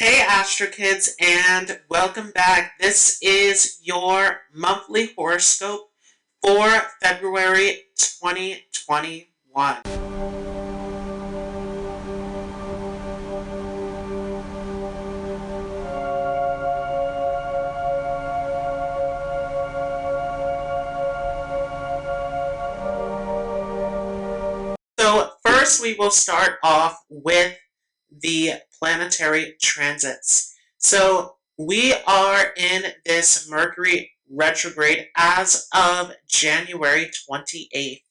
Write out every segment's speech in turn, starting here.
Hey Astro Kids, and welcome back. This is your monthly horoscope for February 2021. So first we will start off with the planetary transits. So we are in this Mercury retrograde as of January 28th.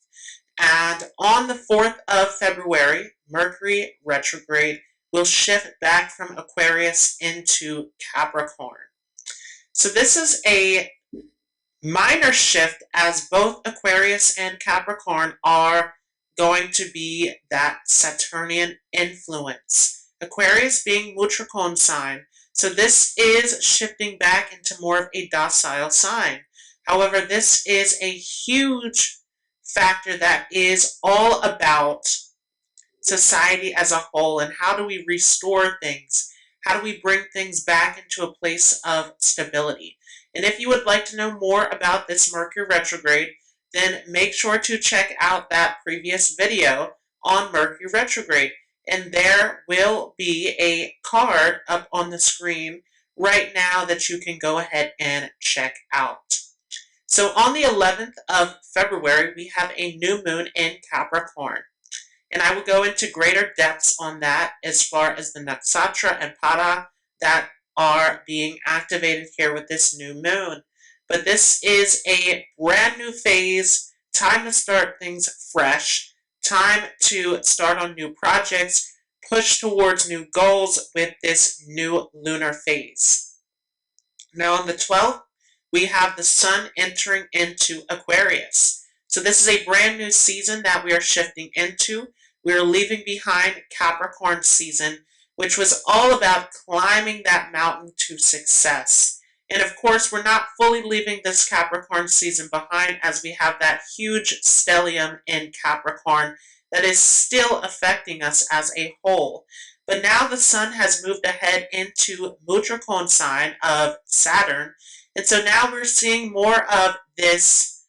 And on the 4th of February, Mercury retrograde will shift back from Aquarius into Capricorn. So this is a minor shift as both Aquarius and Capricorn are going to be that Saturnian influence. Aquarius being Mutricone sign, so this is shifting back into more of a docile sign. However, this is a huge factor that is all about society as a whole and how do we restore things? How do we bring things back into a place of stability? And if you would like to know more about this Mercury retrograde, then make sure to check out that previous video on Mercury retrograde. And there will be a card up on the screen right now that you can go ahead and check out. So on the 11th of February, we have a new moon in Capricorn. And I will go into greater depths on that as far as the nakshatra and pada that are being activated here with this new moon. But this is a brand new phase, time to start things fresh, time to start on new projects, push towards new goals with this new lunar phase. Now on the 12th, we have the sun entering into Aquarius. So this is a brand new season that we are shifting into. We are leaving behind Capricorn season, which was all about climbing that mountain to success. And of course, we're not fully leaving this Capricorn season behind as we have that huge stellium in Capricorn that is still affecting us as a whole. But now the sun has moved ahead into Mutricone sign of Saturn. And so now we're seeing more of this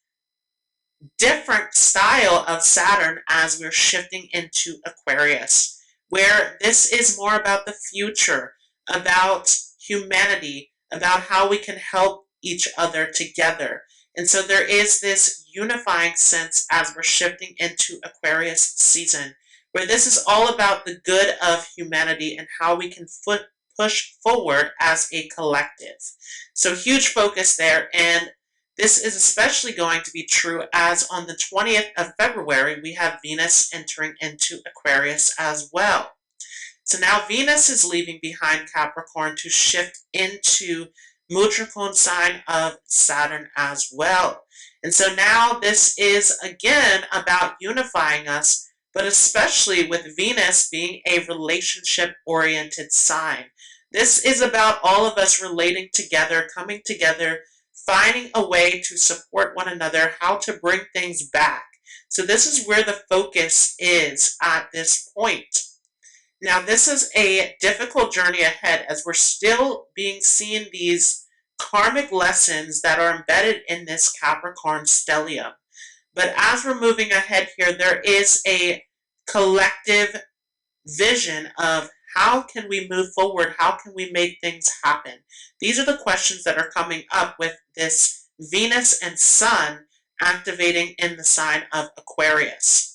different style of Saturn as we're shifting into Aquarius, where this is more about the future, about humanity, about how we can help each other together. And so there is this unifying sense as we're shifting into Aquarius season, where this is all about the good of humanity and how we can push forward as a collective. So huge focus there, and this is especially going to be true as on the 20th of February, we have Venus entering into Aquarius as well. So now Venus is leaving behind Capricorn to shift into Mutricone sign of Saturn as well. And so now this is again about unifying us, but especially with Venus being a relationship-oriented sign. This is about all of us relating together, coming together, finding a way to support one another, how to bring things back. So this is where the focus is at this point. Now this is a difficult journey ahead as we're still being seen these karmic lessons that are embedded in this Capricorn stellium. But as we're moving ahead here, there is a collective vision of how can we move forward? How can we make things happen? These are the questions that are coming up with this Venus and Sun activating in the sign of Aquarius.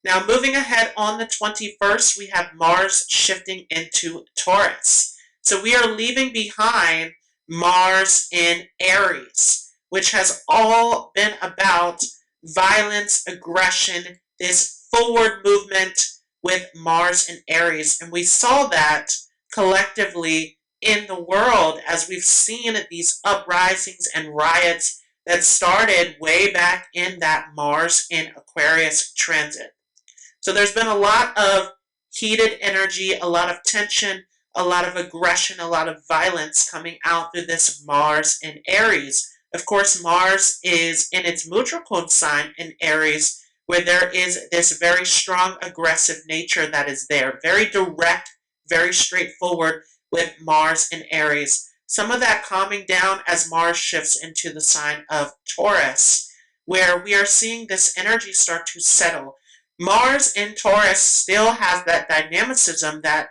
Now moving ahead on the 21st, we have Mars shifting into Taurus. So we are leaving behind Mars in Aries, which has all been about violence, aggression, this forward movement with Mars and Aries. And we saw that collectively in the world as we've seen these uprisings and riots that started way back in that Mars in Aquarius transit. So there's been a lot of heated energy, a lot of tension, a lot of aggression, a lot of violence coming out through this Mars in Aries. Of course, Mars is in its Mutricone sign in Aries, where there is this very strong aggressive nature that is there, very direct, very straightforward, with Mars in Aries. Some of that calming down as Mars shifts into the sign of Taurus, where we are seeing this energy start to settle. Mars in Taurus still has that dynamicism, that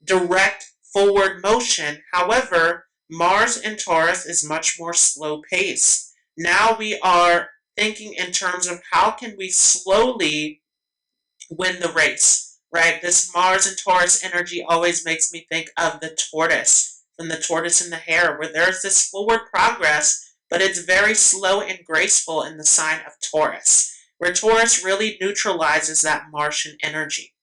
direct forward motion. However, Mars in Taurus is much more slow paced. Now we are thinking in terms of how can we slowly win the race, right? This Mars and Taurus energy always makes me think of the tortoise, from the tortoise and the hare, where there's this forward progress, but it's very slow and graceful in the sign of Taurus, where Taurus really neutralizes that Martian energy.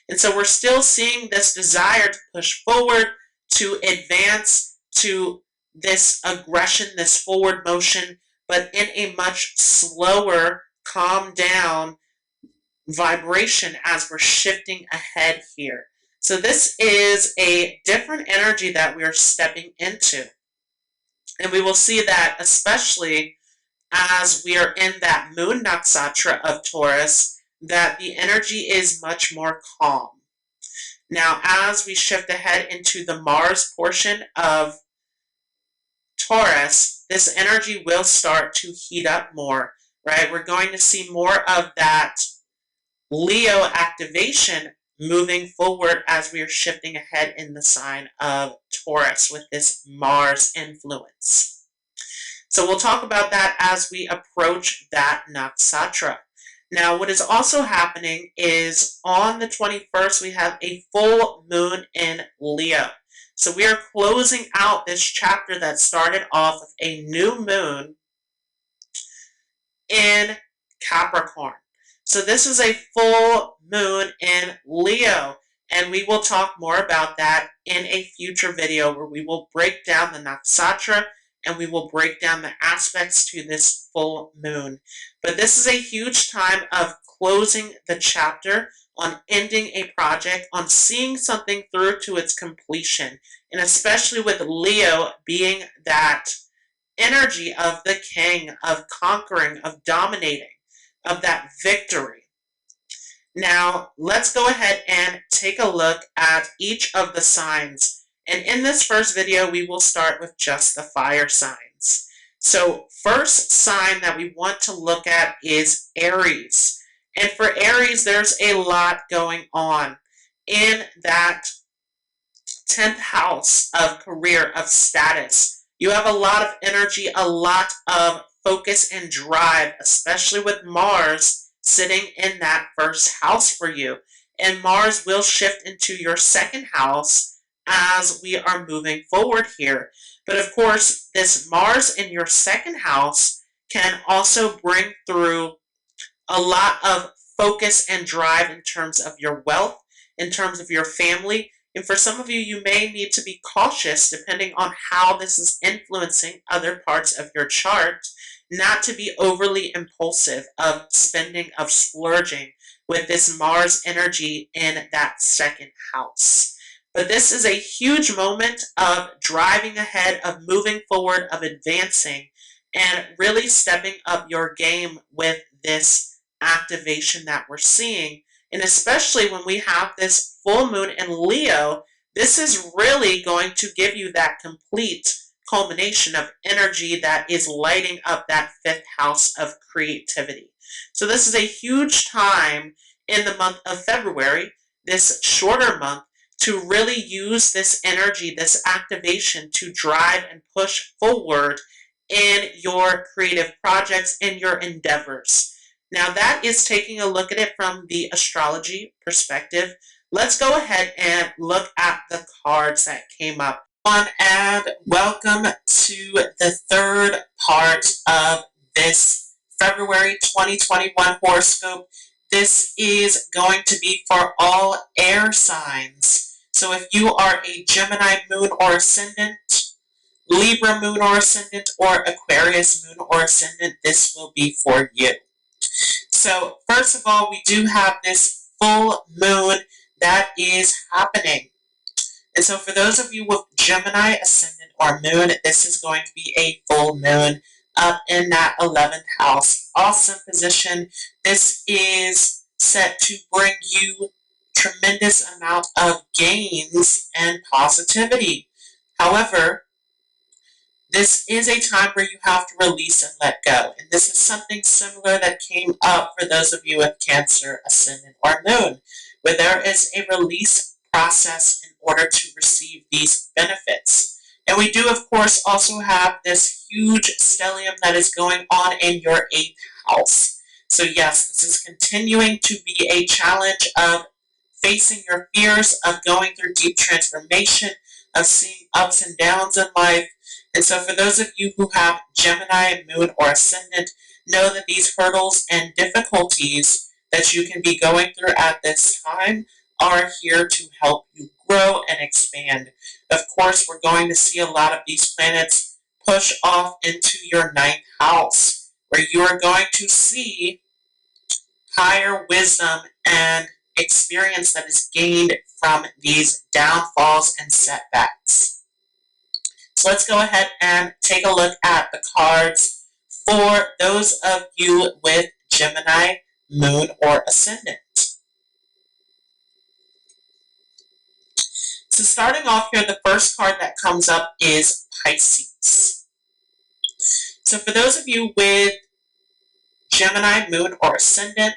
And so we're still seeing this desire to push forward, to advance, to this aggression, this forward motion, but in a much slower, calm down vibration as we're shifting ahead here. So this is a different energy that we are stepping into. And we will see that especially as we are in that moon nakshatra of Taurus, that the energy is much more calm. Now, as we shift ahead into the Mars portion of Taurus, this energy will start to heat up more, right? We're going to see more of that Leo activation moving forward as we are shifting ahead in the sign of Taurus with this Mars influence. So we'll talk about that as we approach that nakshatra. Now, what is also happening is on the 21st, we have a full moon in Leo. So we are closing out this chapter that started off with a new moon in Capricorn. So this is a full moon in Leo, and we will talk more about that in a future video where we will break down the nakshatra and we will break down the aspects to this full moon. But this is a huge time of closing the chapter, on ending a project, on seeing something through to its completion, and especially with Leo being that energy of the king, of conquering, of dominating, of that victory. Now, let's go ahead and take a look at each of the signs. And in this first video, we will start with just the fire signs. So, first sign that we want to look at is Aries. And for Aries, there's a lot going on in that 10th house of career, of status. You have a lot of energy, a lot of focus and drive, especially with Mars sitting in that first house for you. And Mars will shift into your second house as we are moving forward here. But of course, this Mars in your second house can also bring through a lot of focus and drive in terms of your wealth, in terms of your family. And for some of you, you may need to be cautious depending on how this is influencing other parts of your chart, not to be overly impulsive of spending, of splurging with this Mars energy in that second house. But this is a huge moment of driving ahead, of moving forward, of advancing, and really stepping up your game with this activation that we're seeing. And especially when we have this full moon in Leo, this is really going to give you that complete culmination of energy that is lighting up that fifth house of creativity. So this is a huge time in the month of February, this shorter month, to really use this energy, this activation to drive and push forward in your creative projects, in your endeavors. Now that is taking a look at it from the astrology perspective. Let's go ahead and look at the cards that came up. And welcome to the third part of this February 2021 horoscope. This is going to be for all air signs. So if you are a Gemini moon or ascendant, Libra moon or ascendant, or Aquarius moon or ascendant, this will be for you. So first of all, we do have this full moon that is happening. And so for those of you with Gemini ascendant or moon, this is going to be a full moon up in that 11th house. Awesome position. This is set to bring you tremendous amount of gains and positivity. However, this is a time where you have to release and let go. And this is something similar that came up for those of you with Cancer, Ascendant, or Moon, where there is a release process in order to receive these benefits. And we do, of course, also have this huge stellium that is going on in your 8th house. So yes, this is continuing to be a challenge of facing your fears, of going through deep transformation, of seeing ups and downs in life. And so for those of you who have Gemini, Moon, or Ascendant, know that these hurdles and difficulties that you can be going through at this time are here to help you grow and expand. Of course, we're going to see a lot of these planets push off into your 9th house, where you are going to see higher wisdom and experience that is gained from these downfalls and setbacks. So let's go ahead and take a look at the cards for those of you with Gemini, Moon, or Ascendant. So starting off here, the first card that comes up is Pisces. So for those of you with Gemini, Moon, or Ascendant,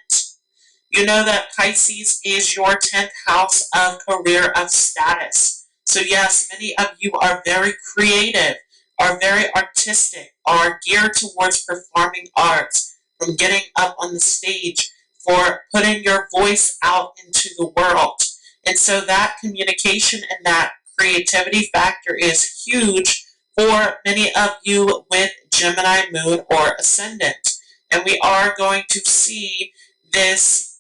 you know that Pisces is your 10th house of career, of status. So yes, many of you are very creative, are very artistic, are geared towards performing arts, from getting up on the stage, for putting your voice out into the world. And so that communication and that creativity factor is huge for many of you with Gemini, Moon, or Ascendant. And we are going to see this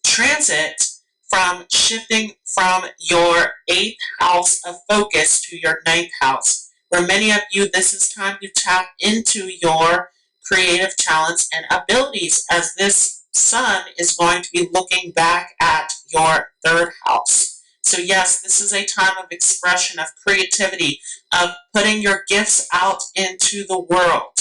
transit from shifting from your 8th house of focus to your 9th house. For many of you, this is time to tap into your creative talents and abilities, as this sun is going to be looking back at your 3rd house. So yes, this is a time of expression, of creativity, of putting your gifts out into the world.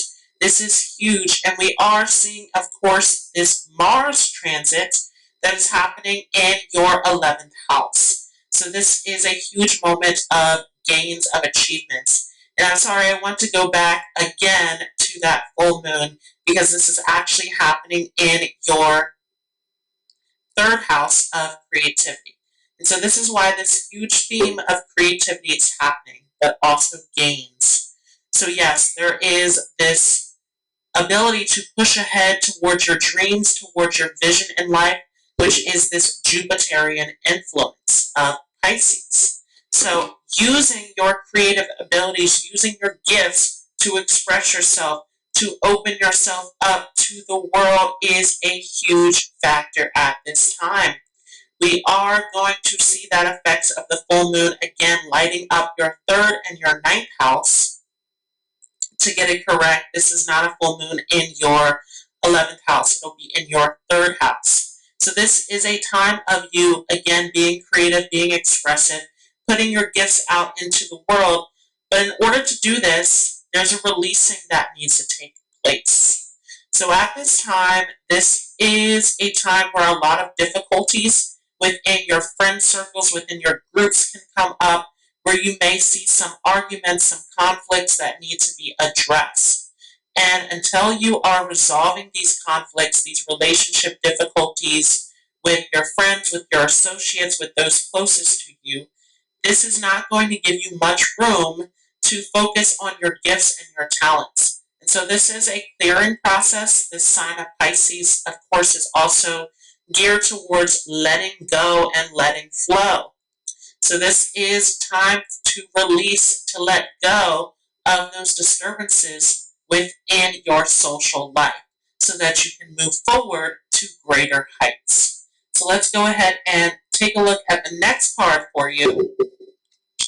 This is huge, and we are seeing, of course, this Mars transit that is happening in your 11th house. So this is a huge moment of gains, of achievements. And I'm sorry, I want to go back again to that full moon, because this is actually happening in your 3rd house of creativity. And so this is why this huge theme of creativity is happening, but also gains. So yes, there is this ability to push ahead towards your dreams, towards your vision in life, which is this Jupiterian influence of Pisces. So using your creative abilities, using your gifts to express yourself, to open yourself up to the world, is a huge factor at this time. We are going to see that effects of the full moon again lighting up your 3rd and your 9th house. To get it correct, this is not a full moon in your 11th house. It'll be in your 3rd house. So this is a time of you, again, being creative, being expressive, putting your gifts out into the world. But in order to do this, there's a releasing that needs to take place. So at this time, this is a time where a lot of difficulties within your friend circles, within your groups can come up, where you may see some arguments, some conflicts that need to be addressed. And until you are resolving these conflicts, these relationship difficulties with your friends, with your associates, with those closest to you, this is not going to give you much room to focus on your gifts and your talents. And so this is a clearing process. This sign of Pisces, of course, is also geared towards letting go and letting flow. So this is time to release, to let go of those disturbances within your social life, so that you can move forward to greater heights. So let's go ahead and take a look at the next card for you,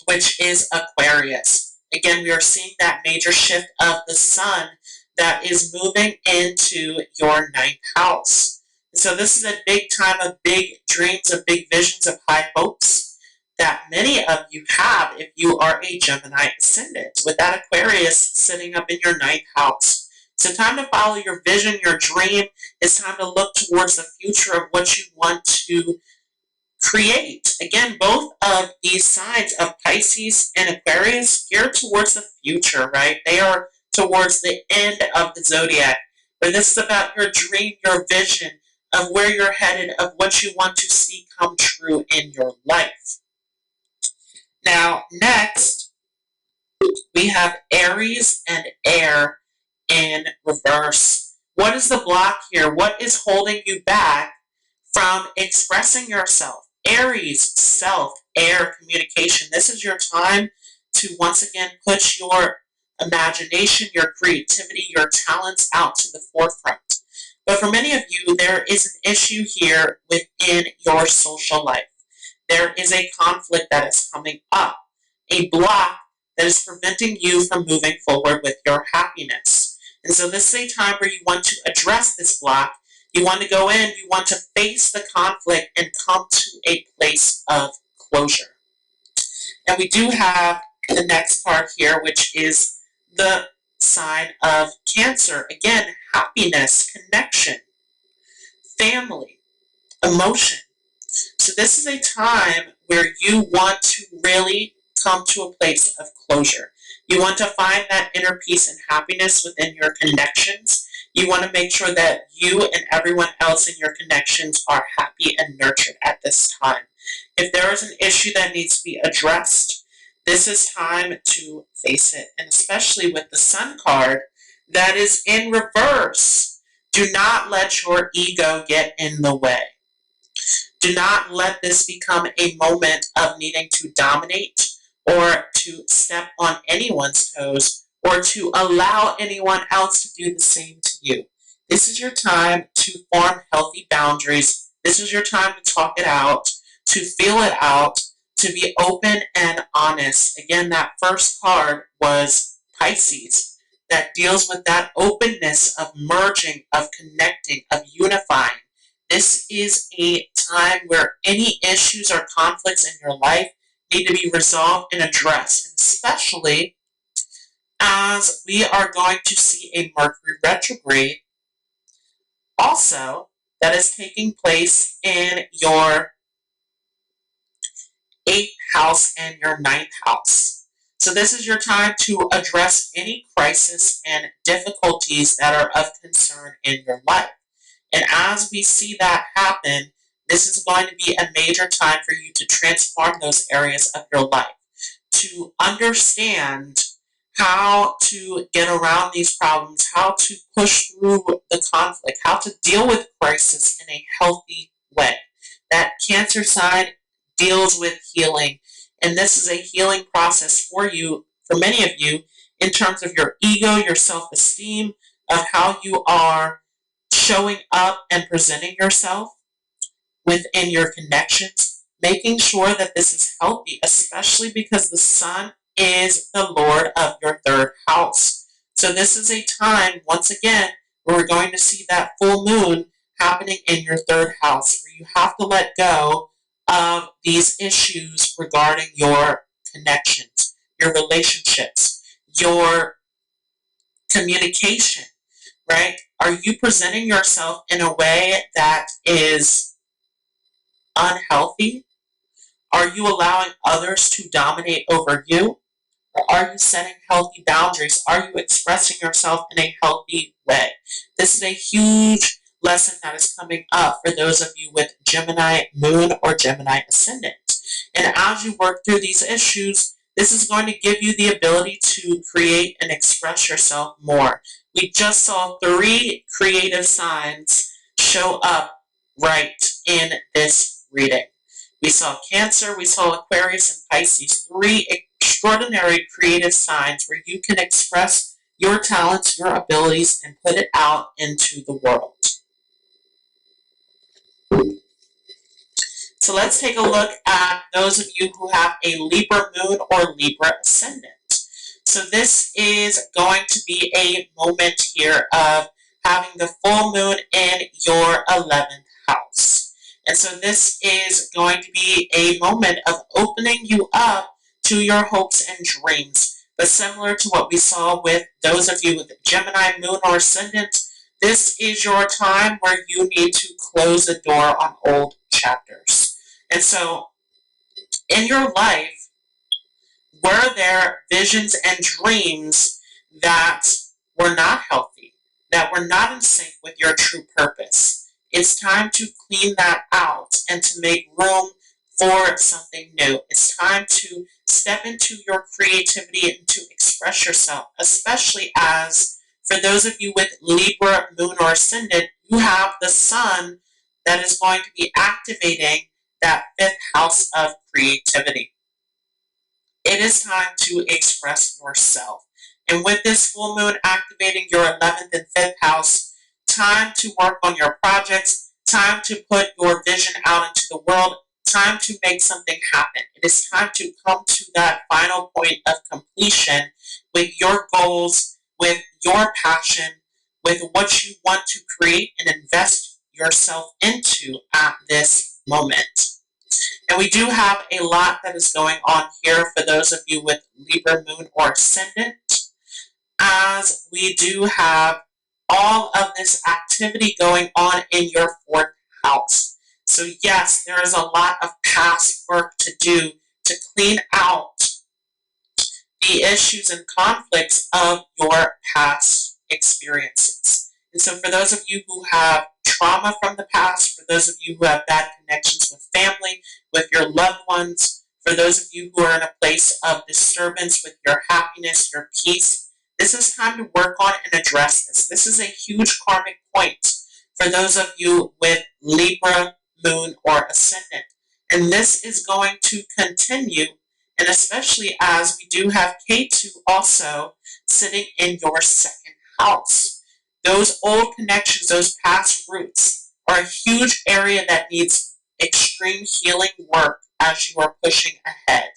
which is Aquarius. Again, we are seeing that major shift of the sun that is moving into your 9th house. So this is a big time of big dreams, of big visions, of high hopes that many of you have if you are a Gemini ascendant, with that Aquarius sitting up in your 9th house. So time to follow your vision, your dream. It's time to look towards the future of what you want to create. Again, both of these signs of Pisces and Aquarius geared towards the future, right? They are towards the end of the zodiac. But this is about your dream, your vision of where you're headed, of what you want to see come true in your life. Now, next, we have Aries and Air in reverse. What is the block here? What is holding you back from expressing yourself? Aries, self, air, communication. This is your time to once again put your imagination, your creativity, your talents out to the forefront. But for many of you, there is an issue here within your social life. There is a conflict that is coming up, a block that is preventing you from moving forward with your happiness. And so this is a time where you want to address this block. You want to go in, you want to face the conflict and come to a place of closure. And we do have the next card here, which is the sign of Cancer. Again, happiness, connection, family, emotion. So this is a time where you want to really come to a place of closure. You want to find that inner peace and happiness within your connections. You want to make sure that you and everyone else in your connections are happy and nurtured at this time. If there is an issue that needs to be addressed, this is time to face it. And especially with the Sun card that is in reverse, do not let your ego get in the way. Do not let this become a moment of needing to dominate or to step on anyone's toes or to allow anyone else to do the same to you. This is your time to form healthy boundaries. This is your time to talk it out, to feel it out, to be open and honest. Again, that first card was Pisces, that deals with that openness of merging, of connecting, of unifying. This is a time where any issues or conflicts in your life need to be resolved and addressed, and especially as we are going to see a Mercury retrograde also that is taking place in your 8th house and your 9th house. So this is your time to address any crisis and difficulties that are of concern in your life. And as we see that happen, this is going to be a major time for you to transform those areas of your life, to understand how to get around these problems, how to push through the conflict, how to deal with crisis in a healthy way. That Cancer sign deals with healing, and this is a healing process for you, for many of you, in terms of your ego, your self-esteem, of how you are showing up and presenting yourself within your connections, making sure that this is healthy, especially because the Sun is the Lord of your 3rd house. So this is a time, once again, where we're going to see that full moon happening in your 3rd house, where you have to let go of these issues regarding your connections, your relationships, your communication, right? Are you presenting yourself in a way that is unhealthy? Are you allowing others to dominate over you? Or are you setting healthy boundaries? Are you expressing yourself in a healthy way? This is a huge lesson that is coming up for those of you with Gemini Moon or Gemini Ascendant. And as you work through these issues, this is going to give you the ability to create and express yourself more. We just saw 3 creative signs show up right in this reading. We saw Cancer, we saw Aquarius, and Pisces, 3 extraordinary creative signs where you can express your talents, your abilities, and put it out into the world. So let's take a look at those of you who have a Libra Moon or Libra Ascendant. So this is going to be a moment here of having the full moon in your 11th house. And so this is going to be a moment of opening you up to your hopes and dreams. But similar to what we saw with those of you with Gemini Moon or Ascendant, this is your time where you need to close the door on old chapters. And so in your life, were there visions and dreams that were not healthy, that were not in sync with your true purpose? It's time to clean that out and to make room for something new. It's time to step into your creativity and to express yourself, especially as for those of you with Libra Moon or Ascendant, you have the Sun that is going to be activating that fifth house of creativity. It is time to express yourself. And with this full moon activating your 11th and 5th house, time to work on your projects, time to put your vision out into the world, time to make something happen. It is time to come to that final point of completion with your goals, with your passion, with what you want to create and invest yourself into at this moment. And we do have a lot that is going on here for those of you with Libra Moon or Ascendant, as we do have all of this activity going on in your 4th house. So yes, there is a lot of past work to do to clean out the issues and conflicts of your past experiences. And so for those of you who have trauma from the past, for those of you who have bad connections with family, with your loved ones, for those of you who are in a place of disturbance with your happiness, your peace, this is time to work on and address this. This is a huge karmic point for those of you with Libra, Moon, or Ascendant. And this is going to continue, and especially as we do have K2 also sitting in your 2nd house. Those old connections, those past roots, are a huge area that needs extreme healing work as you are pushing ahead.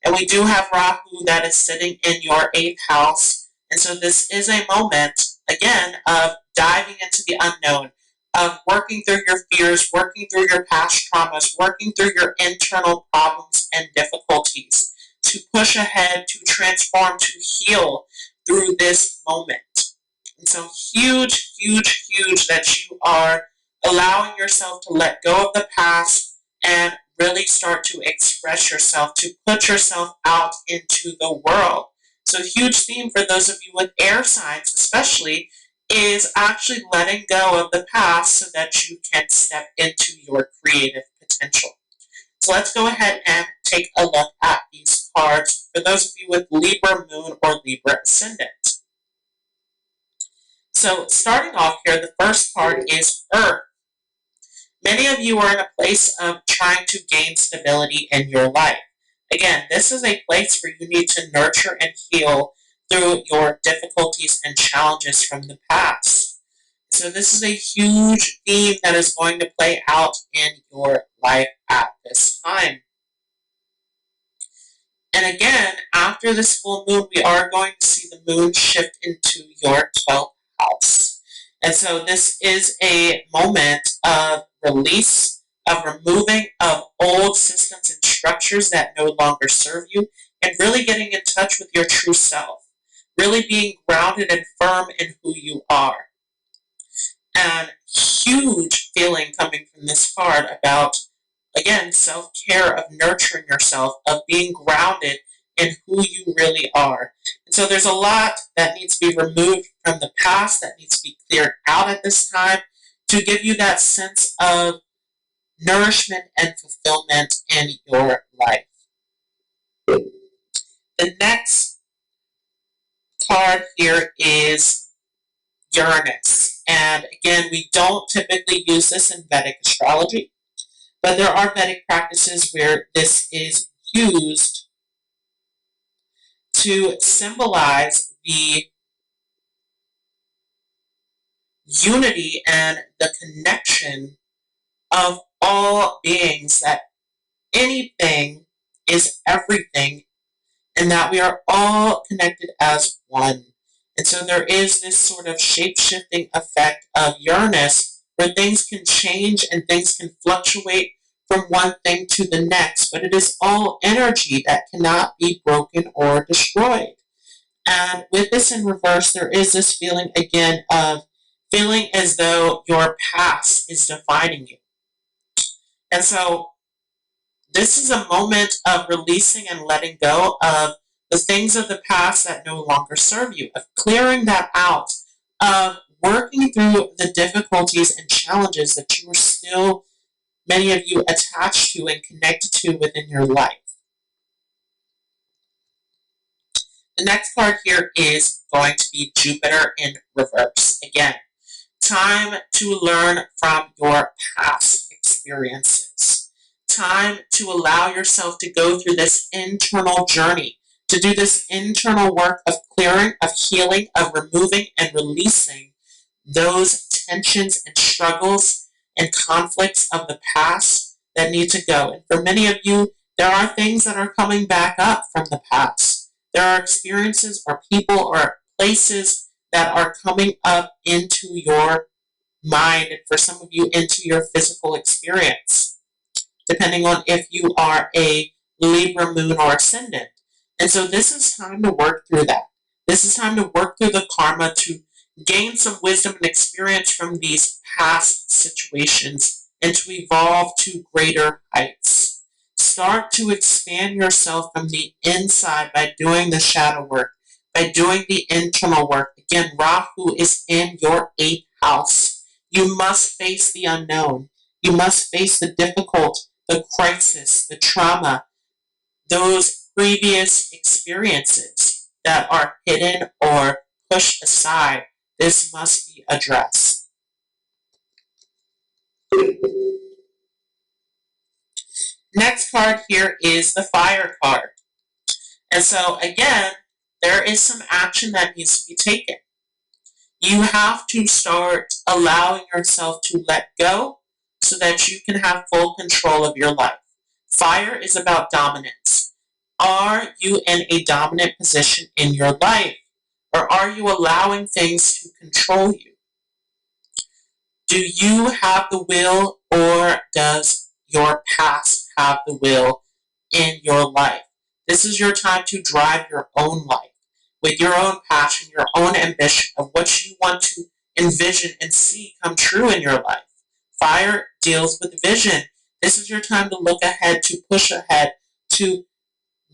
And we do have Rahu that is sitting in your 8th house. And so this is a moment, again, of diving into the unknown, of working through your fears, working through your past traumas, working through your internal problems and difficulties, to push ahead, to transform, to heal through this moment. And so huge, huge, huge that you are allowing yourself to let go of the past and really start to express yourself, to put yourself out into the world. So a huge theme for those of you with air signs especially is actually letting go of the past so that you can step into your creative potential. So let's go ahead and take a look at these cards for those of you with Libra Moon or Libra Ascendant. So starting off here, the first card is Earth. Many of you are in a place of trying to gain stability in your life. Again, this is a place where you need to nurture and heal through your difficulties and challenges from the past. So this is a huge theme that is going to play out in your life at this time. And again, after this full moon, we are going to see the moon shift into your 12th house. And so this is a moment of release, of removing of old systems and structures that no longer serve you, and really getting in touch with your true self, really being grounded and firm in who you are. And huge feeling coming from this card about, again, self-care, of nurturing yourself, of being grounded in who you really are. And so there's a lot that needs to be removed from the past, that needs to be cleared out at this time to give you that sense of nourishment and fulfillment in your life. The next card here is Uranus. And again, we don't typically use this in Vedic astrology, but there are Vedic practices where this is used to symbolize the unity and the connection of all beings, that anything is everything, and that we are all connected as one. And so there is this sort of shape-shifting effect of Uranus where things can change and things can fluctuate from one thing to the next, but it is all energy that cannot be broken or destroyed. And with this in reverse, there is this feeling again of feeling as though your past is defining you. And so This is a moment of releasing and letting go of the things of the past that no longer serve you, of clearing that out, of working through the difficulties and challenges that you are still, many of you, attached to and connected to within your life. The next card here is going to be Jupiter in reverse. Again, time to learn from your past experiences. Time to allow yourself to go through this internal journey, to do this internal work of clearing, of healing, of removing and releasing those tensions and struggles and conflicts of the past that need to go. And for many of you, there are things that are coming back up from the past. There are experiences or people or places that are coming up into your mind, and for some of you, into your physical experience, depending on if you are a Libra Moon or Ascendant. And so this is time to work through that. This is time to work through the karma, to gain some wisdom and experience from these past situations and to evolve to greater heights. Start to expand yourself from the inside by doing the shadow work, by doing the internal work. Again, Rahu is in your 8th house. You must face the unknown. You must face the difficult, the crisis, the trauma, those previous experiences that are hidden or pushed aside. This must be addressed. Next card here is the Fire card. And so again, there is some action that needs to be taken. You have to start allowing yourself to let go so that you can have full control of your life. Fire is about dominance. Are you in a dominant position in your life? Or are you allowing things to control you? Do you have the will, or does your past have the will in your life? This is your time to drive your own life with your own passion, your own ambition of what you want to envision and see come true in your life. Fire deals with vision. This is your time to look ahead, to push ahead, to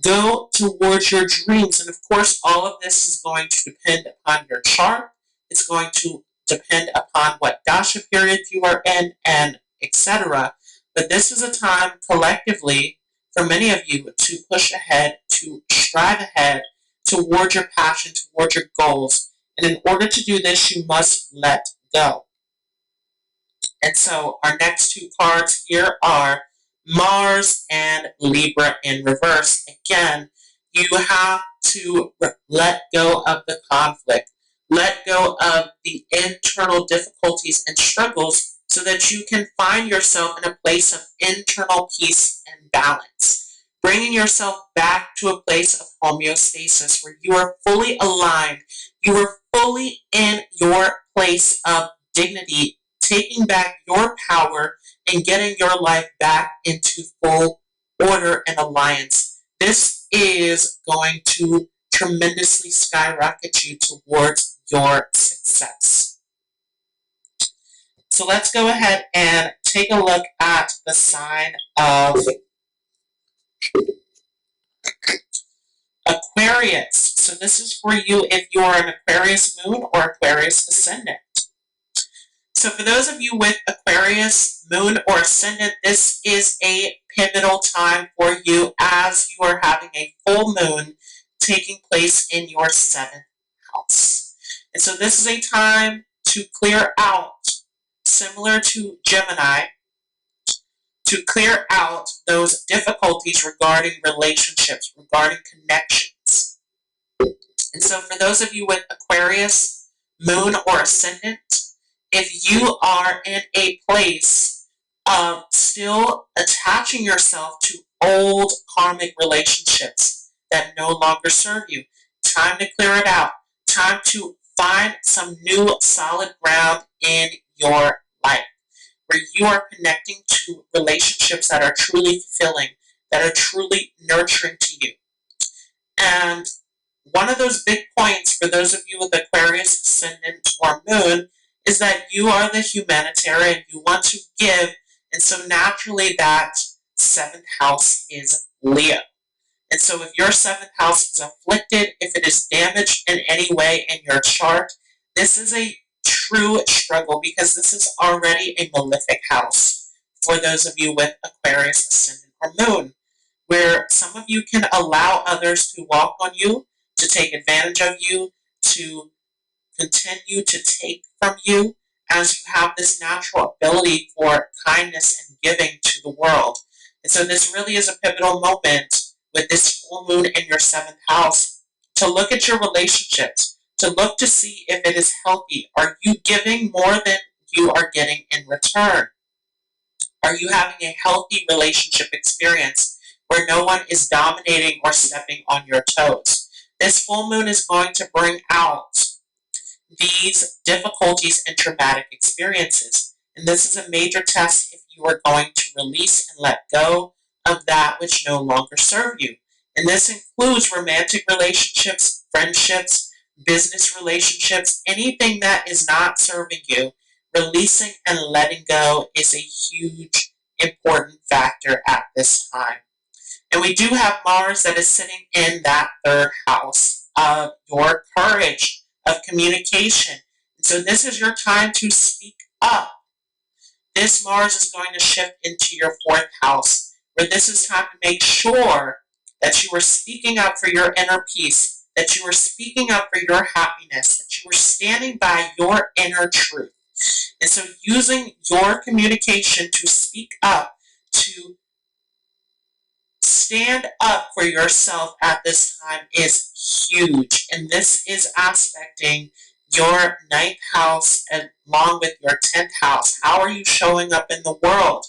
go towards your dreams. And of course, all of this is going to depend upon your chart. It's going to depend upon what dasha period you are in, and etc. But this is a time collectively for many of you to push ahead, to strive ahead toward your passion, toward your goals. And in order to do this, you must let go. And so our next two cards here are Mars and Libra in reverse. Again, you have to let go of the conflict, let go of the internal difficulties and struggles so that you can find yourself in a place of internal peace and balance, bringing yourself back to a place of homeostasis where you are fully aligned, you are fully in your place of dignity, taking back your power and getting your life back into full order and alliance. This is going to tremendously skyrocket you towards your success. So let's go ahead and take a look at the sign of Aquarius. So this is for you if you're an Aquarius moon or Aquarius ascendant. So for those of you with Aquarius moon or ascendant, this is a pivotal time for you as you are having a full moon taking place in your 7th house. And so this is a time to clear out, similar to Gemini, to clear out those difficulties regarding relationships, regarding connections. And so for those of you with Aquarius moon or ascendant, if you are in a place of still attaching yourself to old karmic relationships that no longer serve you, time to clear it out. Time to find some new solid ground in your life where you are connecting to relationships that are truly fulfilling, that are truly nurturing to you. And one of those big points for those of you with Aquarius ascendant or moon is that you are the humanitarian, you want to give, and so naturally that 7th house is Leo. And so if your 7th house is afflicted, if it is damaged in any way in your chart, this is a true struggle because this is already a malefic house for those of you with Aquarius, Ascendant, or Moon, where some of you can allow others to walk on you, to take advantage of you, to continue to take from you, as you have this natural ability for kindness and giving to the world. And so this really is a pivotal moment with this full moon in your 7th house to look at your relationships, to look to see if it is healthy. Are you giving more than you are getting in return? Are you having a healthy relationship experience where no one is dominating or stepping on your toes? This full moon is going to bring out these difficulties and traumatic experiences. And this is a major test if you are going to release and let go of that which no longer serve you. And this includes romantic relationships, friendships, business relationships, anything that is not serving you. Releasing and letting go is a huge, important factor at this time. And we do have Mars that is sitting in that 3rd house of your courage, of communication. And so this is your time to speak up. This Mars is going to shift into your 4th house, where this is time to make sure that you are speaking up for your inner peace, that you are speaking up for your happiness, that you are standing by your inner truth. And so using your communication to speak up, to stand up for yourself at this time is huge. And this is aspecting your 9th house along with your 10th house. How are you showing up in the world?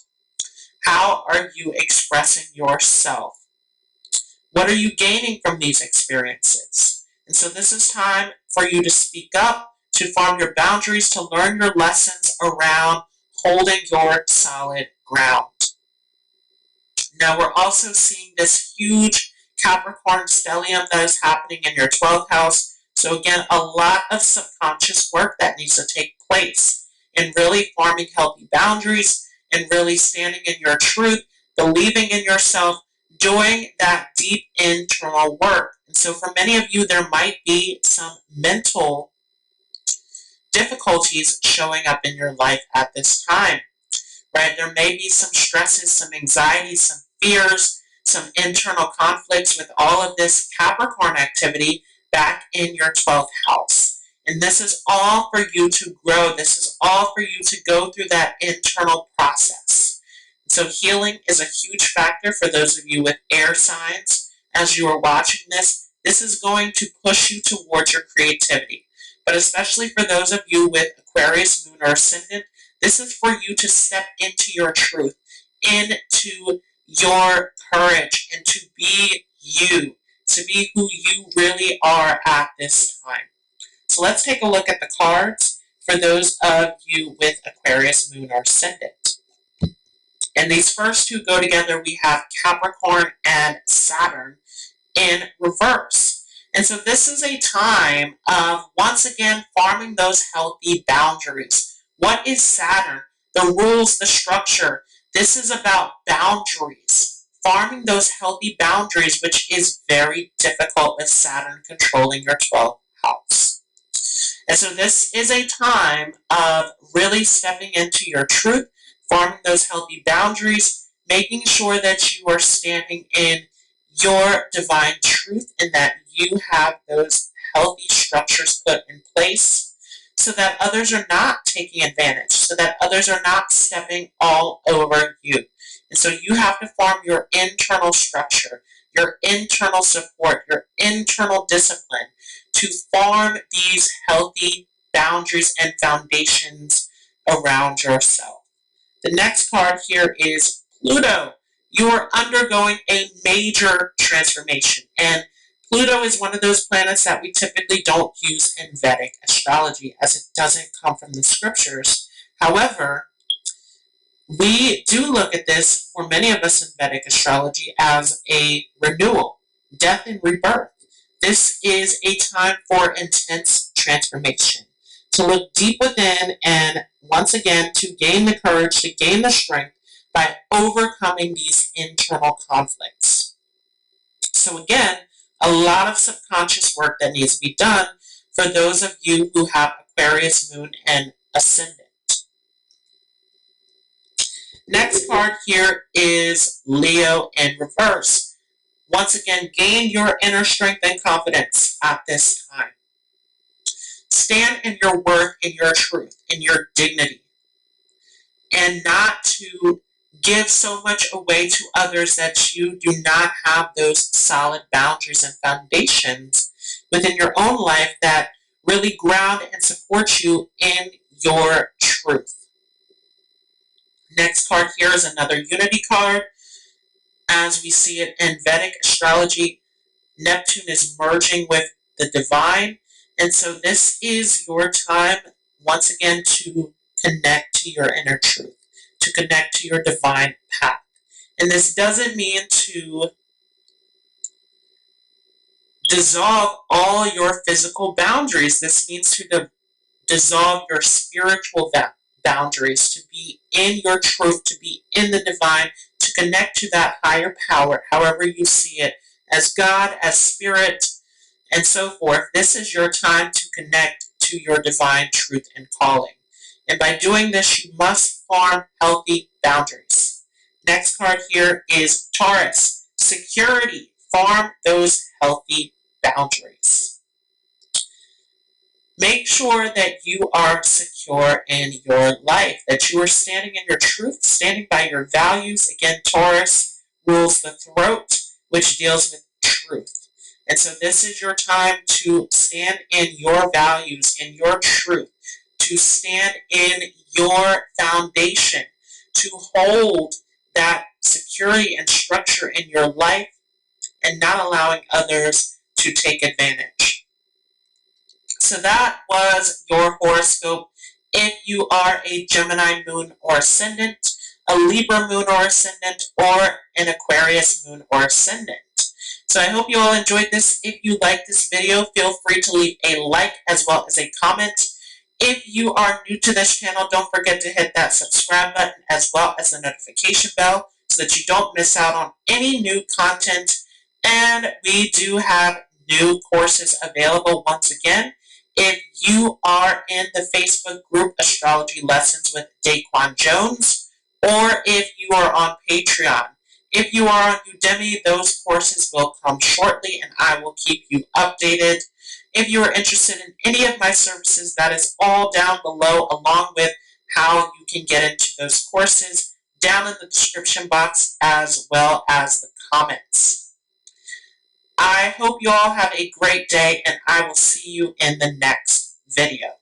How are you expressing yourself? What are you gaining from these experiences? And so this is time for you to speak up, to form your boundaries, to learn your lessons around holding your solid ground. Now we're also seeing this huge Capricorn stellium that is happening in your 12th house. So again, a lot of subconscious work that needs to take place in really forming healthy boundaries and really standing in your truth, believing in yourself, doing that deep internal work. And so for many of you, there might be some mental difficulties showing up in your life at this time, right? There may be some stresses, some anxieties, some fears, some internal conflicts with all of this Capricorn activity back in your 12th house. And this is all for you to grow. This is all for you to go through that internal process. So healing is a huge factor for those of you with air signs. As you are watching this, this is going to push you towards your creativity. But especially for those of you with Aquarius, Moon, or Ascendant, this is for you to step into your truth, into your courage, and to be you, to be who you really are at this time. So let's take a look at the cards for those of you with Aquarius, Moon, or Ascendant. And these first two go together. We have Capricorn and Saturn in reverse. And so this is a time of, once again, forming those healthy boundaries. What is Saturn? The rules, the structure. This is about boundaries, forming those healthy boundaries, which is very difficult with Saturn controlling your 12th house. And so this is a time of really stepping into your truth, forming those healthy boundaries, making sure that you are standing in your divine truth and that you have those healthy structures put in place so that others are not taking advantage, so that others are not stepping all over you. And so you have to form your internal structure, your internal support, your internal discipline to form these healthy boundaries and foundations around yourself. The next card here is Pluto. You are undergoing a major transformation, and Pluto is one of those planets that we typically don't use in Vedic astrology as it doesn't come from the scriptures. However, we do look at this, for many of us in Vedic astrology, as a renewal, death and rebirth. This is a time for intense transformation, to look deep within and once again to gain the courage, to gain the strength by overcoming these internal conflicts. So again, a lot of subconscious work that needs to be done for those of you who have Aquarius moon and ascendant. Next card here is Leo in reverse. Once again, gain your inner strength and confidence at this time. Stand in your worth, in your truth, in your dignity, and not to give so much away to others that you do not have those solid boundaries and foundations within your own life that really ground and support you in your truth. Next card here is another unity card. As we see it in Vedic astrology, Neptune is merging with the divine. And so this is your time, once again, to connect to your inner truth, to connect to your divine path. And this doesn't mean to dissolve all your physical boundaries. This means to dissolve your spiritual boundaries, to be in your truth, to be in the divine, to connect to that higher power, however you see it, as God, as spirit, and so forth. This is your time to connect to your divine truth and calling. And by doing this, you must form healthy boundaries. Next card here is Taurus. Security. Form those healthy boundaries. Make sure that you are secure in your life, that you are standing in your truth, standing by your values. Again, Taurus rules the throat, which deals with truth. And so this is your time to stand in your values, in your truth, to stand in your foundation, to hold that security and structure in your life and not allowing others to take advantage. So that was your horoscope. If you are a Gemini moon or ascendant, a Libra moon or ascendant, or an Aquarius moon or ascendant. So I hope you all enjoyed this. If you like this video, feel free to leave a like as well as a comment. If you are new to this channel, don't forget to hit that subscribe button as well as the notification bell so that you don't miss out on any new content. And we do have new courses available once again. If you are in the Facebook group Astrology Lessons with Daquan Jones, or if you are on Patreon. If you are on Udemy, those courses will come shortly and I will keep you updated. If you are interested in any of my services, that is all down below, along with how you can get into those courses down in the description box as well as the comments. I hope you all have a great day, and I will see you in the next video.